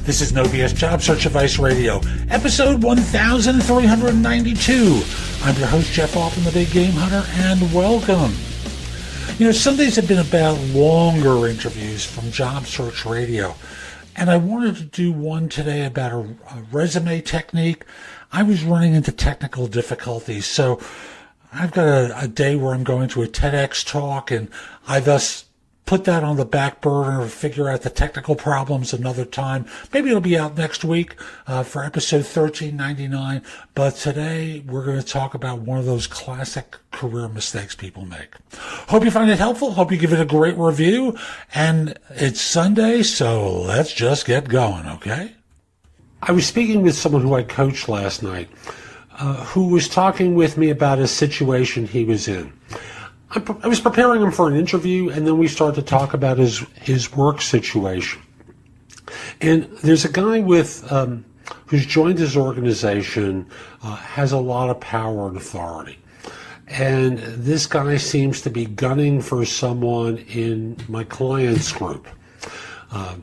This is No BS Job Search Advice Radio, episode 1392. I'm your host, Jeff Altman, the Big Game Hunter, and welcome. Sundays have been about longer interviews from Job Search Radio, and I wanted to do one today about a resume technique. I was running into technical difficulties, so I've got a day where I'm going to a TEDx talk, and I thus put that on the back burner to figure out the technical problems another time. Maybe it'll be out next week for episode 1399. But today we're going to talk about one of those classic career mistakes people make. Hope you find it helpful. Hope you give it a great review. And it's Sunday, so let's just get going, okay? I was speaking with someone who I coached last night, who was talking with me about a situation he was in. I was preparing him for an interview, and then we started to talk about his work situation. And there's a guy who's joined his organization, has a lot of power and authority. And this guy seems to be gunning for someone in my client's group. The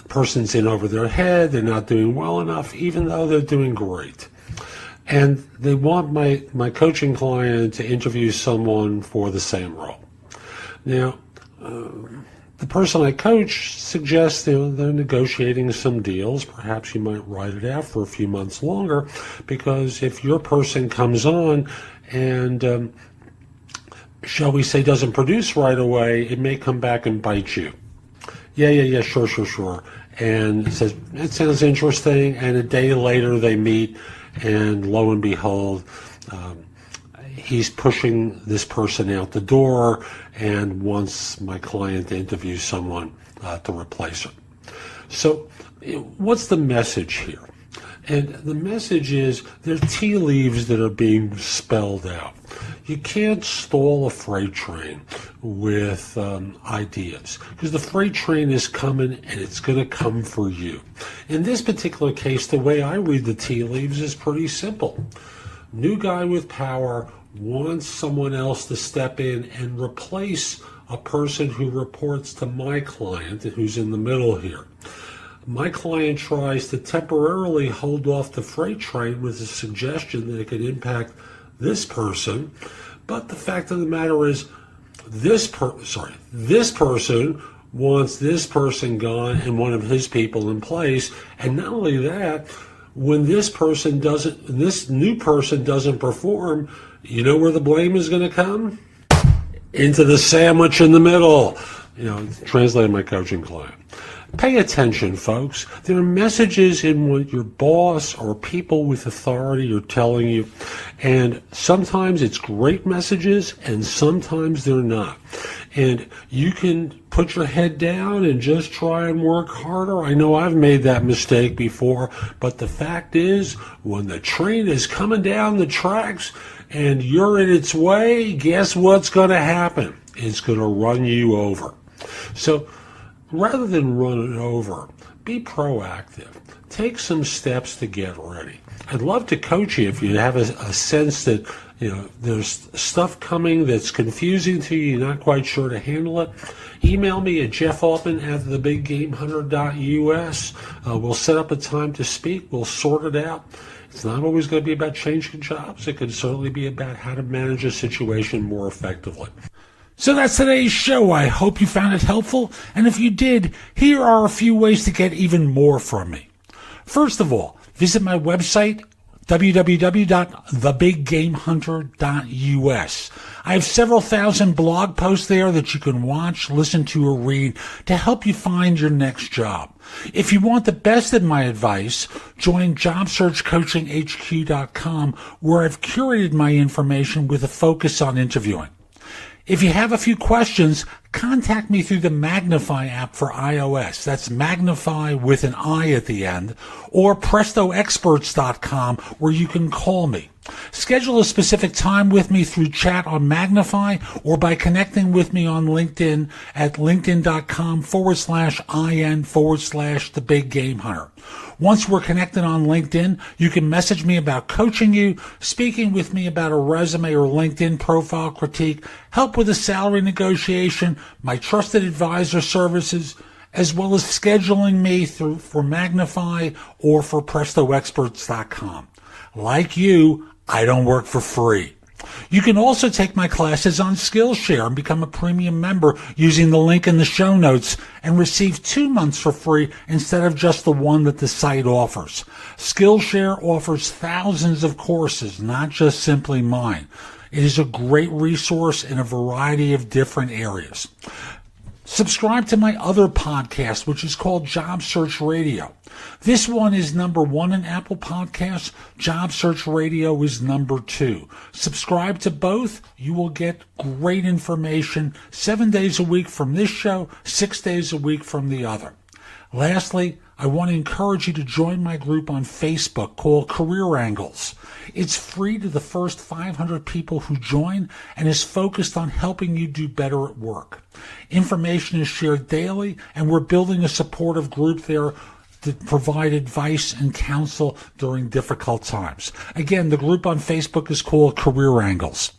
person's in over their head, they're not doing well enough, even though they're doing great. And they want my coaching client to interview someone for the same role. Now, the person I coach suggests they're negotiating some deals. Perhaps you might ride it out for a few months longer, because if your person comes on and, shall we say, doesn't produce right away, it may come back and bite you. Yeah, sure. And says, that sounds interesting. And a day later they meet, and lo and behold, he's pushing this person out the door and wants my client to interview someone to replace her. So what's the message here? And the message is there are tea leaves that are being spelled out. You can't stall a freight train with ideas, because the freight train is coming and it's going to come for you. In this particular case, the way I read the tea leaves is pretty simple. New guy with power wants someone else to step in and replace a person who reports to my client, who's in the middle here. My client tries to temporarily hold off the freight train with a suggestion that it could impact this person, but the fact of the matter is this person wants this person gone and one of his people in place. And not only that, when this new person doesn't perform, you know where the blame is going to come? Into the sandwich in the middle. Translating my coaching client. Pay attention, folks. There are messages in what your boss or people with authority are telling you, and sometimes it's great messages, and sometimes they're not. And you can put your head down and just try and work harder. I know I've made that mistake before, but the fact is, when the train is coming down the tracks and you're in its way, guess what's going to happen? It's going to run you over. So, rather than run it over, be proactive. Take some steps to get ready. I'd love to coach you if you have a sense that there's stuff coming that's confusing to you, you're not quite sure to handle it. Email me at jeffaltman@thebiggamehunter.us. We'll set up a time to speak. We'll sort it out. It's not always going to be about changing jobs. It can certainly be about how to manage a situation more effectively. So that's today's show. I hope you found it helpful. And if you did, here are a few ways to get even more from me. First of all, visit my website, www.thebiggamehunter.us. I have several thousand blog posts there that you can watch, listen to, or read to help you find your next job. If you want the best of my advice, join JobSearchCoachingHQ.com, where I've curated my information with a focus on interviewing. If you have a few questions, contact me through the Magnify app for iOS. That's Magnify with an I at the end, or PrestoExperts.com, where you can call me. Schedule a specific time with me through chat on Magnify or by connecting with me on LinkedIn at linkedin.com/IN/The Big Game Hunter. Once we're connected on LinkedIn, you can message me about coaching you, speaking with me about a resume or LinkedIn profile critique, help with a salary negotiation, my trusted advisor services, as well as scheduling me for Magnify or for PrestoExperts.com. Like you, I don't work for free. You can also take my classes on Skillshare and become a premium member using the link in the show notes and receive 2 months for free instead of just the one that the site offers. Skillshare offers thousands of courses, not just simply mine. It is a great resource in a variety of different areas. Subscribe to my other podcast, which is called Job Search Radio. This one is number 1 in Apple Podcasts. Job Search Radio is number 2. Subscribe to both. You will get great information 7 days a week from this show, 6 days a week from the other. Lastly, I want to encourage you to join my group on Facebook called Career Angles. It's free to the first 500 people who join and is focused on helping you do better at work. Information is shared daily, and we're building a supportive group there to provide advice and counsel during difficult times. Again, the group on Facebook is called Career Angles.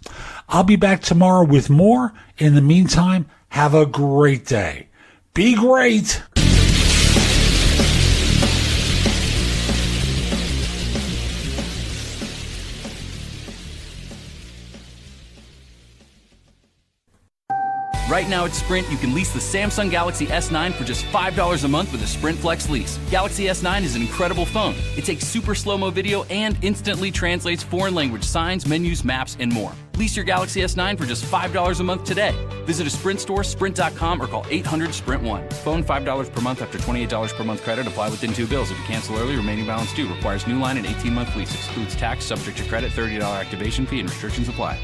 I'll be back tomorrow with more. In the meantime, have a great day. Be great! Right now at Sprint, you can lease the Samsung Galaxy S9 for just $5 a month with a Sprint Flex lease. Galaxy S9 is an incredible phone. It takes super slow-mo video and instantly translates foreign language signs, menus, maps, and more. Lease your Galaxy S9 for just $5 a month today. Visit a Sprint store, sprint.com, or call 800-SPRINT-1. Phone $5 per month after $28 per month credit. Apply within 2 bills. If you cancel early, remaining balance due. Requires new line and 18-month lease. Excludes tax, subject to credit, $30 activation fee, and restrictions apply.